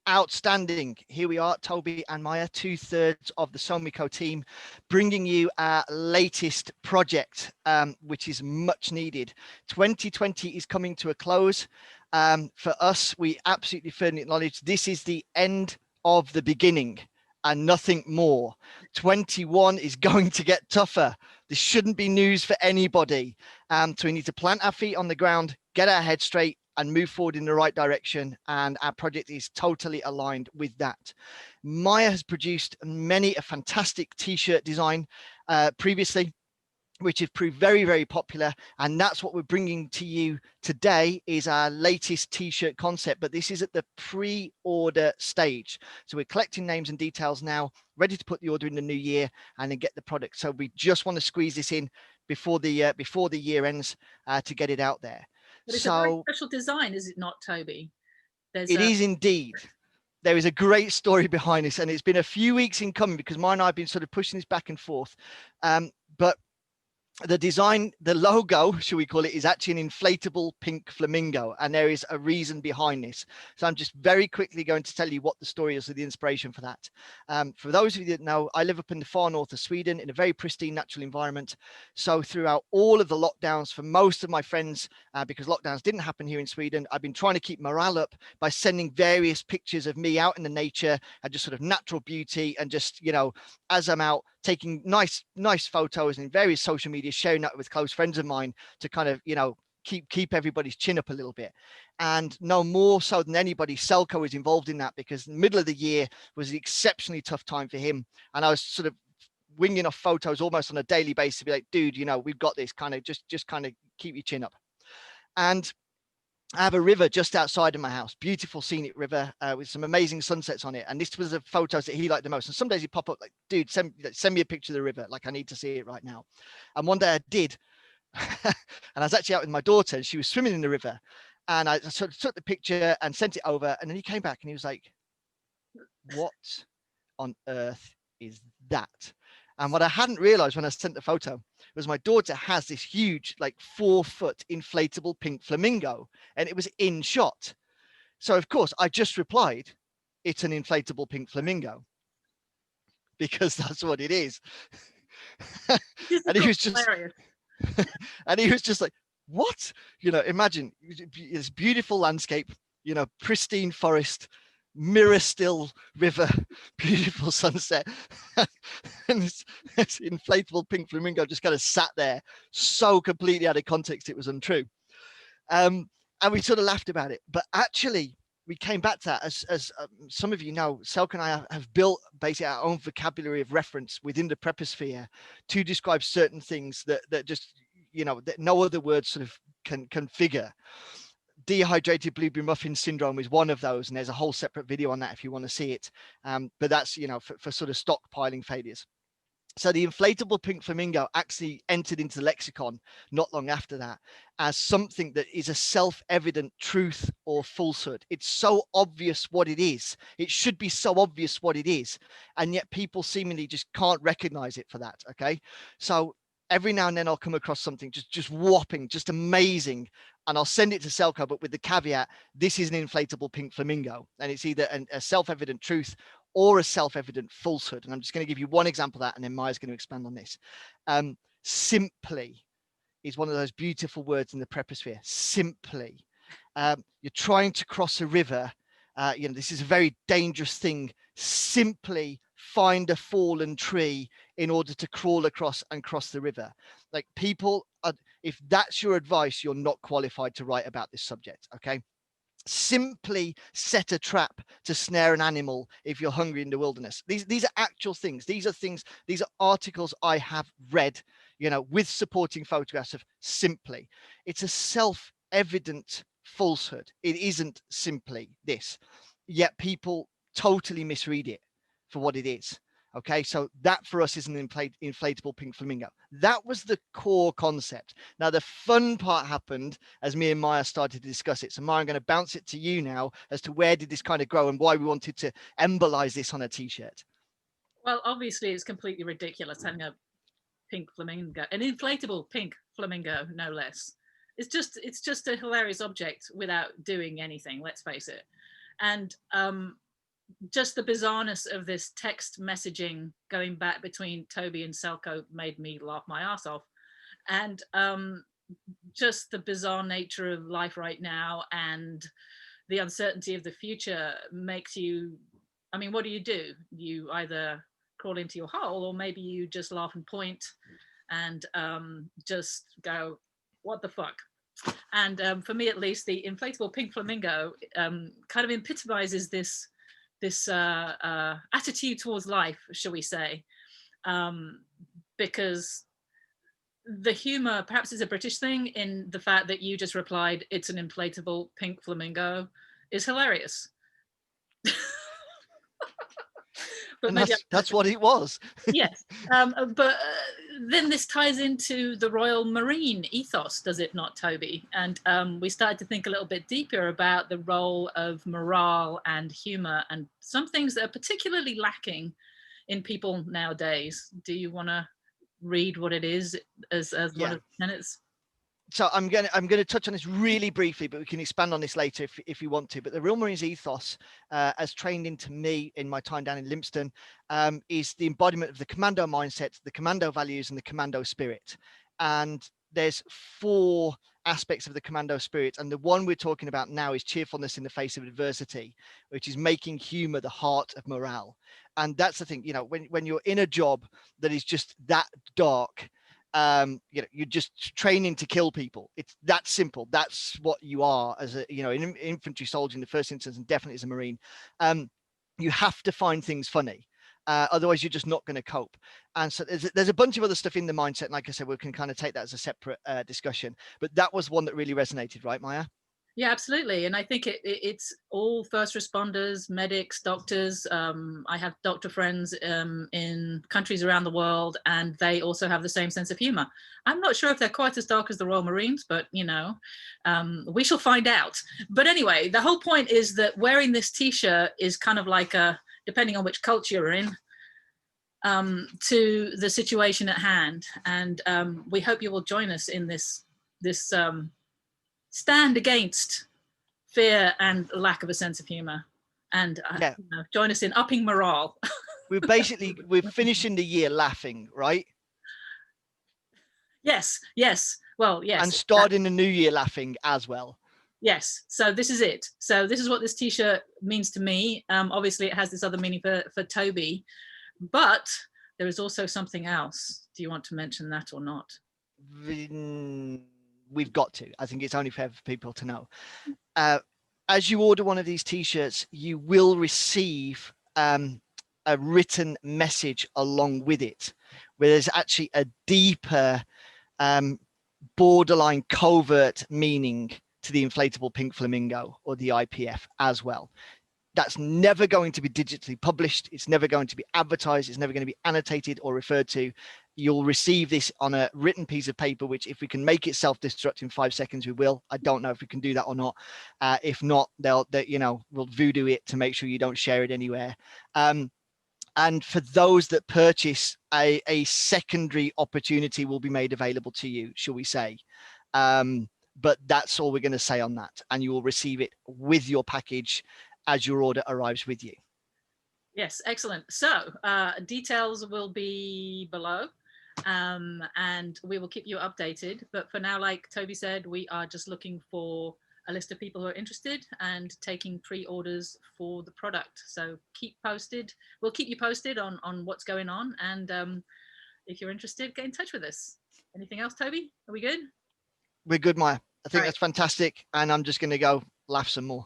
Outstanding. Here we are, Toby and Maya, 2/3 of the SoMiCo team, bringing you our latest project, which is much needed. 2020 is coming to a close. For us, we absolutely firmly acknowledge this is the end of the beginning and nothing more. 21 is going to get tougher. This shouldn't be news for anybody. So we need to plant our feet on the ground, get our head straight, and move forward in the right direction. And our project is totally aligned with that. Maya has produced many a fantastic T-shirt design previously, which have proved very, very popular. And that's what we're bringing to you today, is our latest T-shirt concept. But this is at the pre-order stage. So we're collecting names and details now, ready to put the order in the new year and then get the product. So we just want to squeeze this in before the year ends to get it out there. But it's a very special design, is it not, Toby? It is indeed. There is a great story behind this, and it's been a few weeks in coming because Maya and I have been sort of pushing this back and forth. But the design, the logo, should we call it, is actually an inflatable pink flamingo, and there is a reason behind this. So I'm just very quickly going to tell you what the story is, or the inspiration for that. For those of you that know, I live up in the far north of Sweden in a very pristine natural environment. So throughout all of the lockdowns, for most of my friends, because lockdowns didn't happen here in Sweden, I've been trying to keep morale up by sending various pictures of me out in the nature and just sort of natural beauty, and just, you know, as I'm out taking nice photos in various social media, sharing that with close friends of mine to kind of, you know, keep everybody's chin up a little bit. And no more so than anybody, SoMiCo is involved in that, because the middle of the year was an exceptionally tough time for him. And I was sort of winging off photos almost on a daily basis to be like, dude, you know, we've got this, kind of just kind of keep your chin up. And I have a river just outside of my house, beautiful scenic river with some amazing sunsets on it. And this was the photos that he liked the most. And some days he'd pop up like, dude, send me a picture of the river. Like, I need to see it right now. And one day I did. And I was actually out with my daughter and she was swimming in the river. And I sort of took the picture and sent it over. And then he came back and he was like, what on earth is that? And what I hadn't realized when I sent the photo was my daughter has this huge, like 4-foot inflatable pink flamingo, and it was in shot. So of course I just replied, it's an inflatable pink flamingo, because that's what it is. And he was just hilarious. And he was just like, what? You know, imagine this beautiful landscape, you know, pristine forest, mirror still river, beautiful sunset, and this inflatable pink flamingo just kind of sat there, so completely out of context it was untrue. And we sort of laughed about it, but actually we came back to that, as some of you know, SoMiCo and I have built basically our own vocabulary of reference within the preposphere to describe certain things that just, you know, that no other words sort of can figure. Dehydrated blueberry muffin syndrome is one of those, and there's a whole separate video on that if you want to see it. But that's, you know, for sort of stockpiling failures. So the inflatable pink flamingo actually entered into the lexicon not long after that as something that is a self-evident truth or falsehood. It's so obvious what it is. It should be so obvious what it is. And yet people seemingly just can't recognize it for that. Okay. So every now and then I'll come across something just whopping, just amazing. And I'll send it to SoMiCo, but with the caveat, this is an inflatable pink flamingo. And it's either a self-evident truth or a self-evident falsehood. And I'm just going to give you one example of that, and then Maya's going to expand on this. Simply is one of those beautiful words in the preposphere. Simply. You're trying to cross a river. You know, this is a very dangerous thing. Simply find a fallen tree in order to crawl across and cross the river. Like, people are, if that's your advice, you're not qualified to write about this subject. Okay. Simply set a trap to snare an animal if you're hungry in the wilderness. These are actual things. These are articles I have read, you know, with supporting photographs of simply. It's a self-evident falsehood. It isn't simply this, yet people totally misread it for what it is. Okay, so that for us is an inflatable pink flamingo. That was the core concept. Now, the fun part happened as me and Maya started to discuss it. So Maya, I'm going to bounce it to you now as to where did this kind of grow and why we wanted to embolize this on a T-shirt. Well, obviously it's completely ridiculous having a pink flamingo, an inflatable pink flamingo, no less. It's just a hilarious object without doing anything, let's face it. And just the bizarreness of this text messaging going back between Toby and Selco made me laugh my ass off. And just the bizarre nature of life right now and the uncertainty of the future makes you, I mean, what do? You either crawl into your hole, or maybe you just laugh and point and just go, what the fuck? And for me, at least, the inflatable pink flamingo kind of epitomizes this attitude towards life, shall we say, because the humor perhaps is a British thing in the fact that you just replied, it's an inflatable pink flamingo, is hilarious. But and that's what it was. Yes, but then this ties into the Royal Marine ethos, does it not, Toby? And we started to think a little bit deeper about the role of morale and humor and some things that are particularly lacking in people nowadays. Do you want to read what it is as one of the tenets? So I'm gonna touch on this really briefly, but we can expand on this later if you want to. But the Royal Marines ethos, as trained into me in my time down in Lympstone, is the embodiment of the commando mindset, the commando values, and the commando spirit. And there's 4 aspects of the commando spirit, and the one we're talking about now is cheerfulness in the face of adversity, which is making humor the heart of morale. And that's the thing, you know, when you're in a job that is just that dark, you know, you're just training to kill people. It's that simple. That's what you are as a, you know, an infantry soldier in the first instance, and definitely as a Marine. You have to find things funny. Otherwise you're just not going to cope. And so there's a bunch of other stuff in the mindset. And like I said, we can kind of take that as a separate discussion, but that was one that really resonated, right, Maya? Yeah, absolutely. And I think it's all first responders, medics, doctors. I have doctor friends in countries around the world, and they also have the same sense of humor. I'm not sure if they're quite as dark as the Royal Marines, but, you know, we shall find out. But anyway, the whole point is that wearing this T-shirt is kind of like a, depending on which culture you're in, to the situation at hand. And we hope you will join us in this stand against fear and lack of a sense of humor, and you know, join us in upping morale. we're finishing the year laughing, right? Yes. Well, yes. And starting the new year laughing as well. Yes. So this is it. So this is what this T-shirt means to me. Obviously, it has this other meaning for Toby, but there is also something else. Do you want to mention that or not? We've got to. I think it's only fair for people to know. As you order one of these T-shirts, you will receive a written message along with it, where there's actually a deeper, borderline covert meaning to the inflatable pink flamingo, or the IPF, as well. That's never going to be digitally published. It's never going to be advertised. It's never going to be annotated or referred to. You'll receive this on a written piece of paper, which if we can make it self-destruct in 5 seconds, we will. I don't know if we can do that or not. If not, we'll voodoo it to make sure you don't share it anywhere. And for those that purchase, a secondary opportunity will be made available to you, shall we say. But that's all we're going to say on that. And you will receive it with your package as your order arrives with you. Yes, excellent. So details will be below, and we will keep you updated. But for now, like Toby said, we are just looking for a list of people who are interested and taking pre-orders for the product. So keep posted. We'll keep you posted on what's going on. And if you're interested, get in touch with us. Anything else, Toby? Are we good? We're good, Maya. I think that's fantastic. And I'm just going to go laugh some more.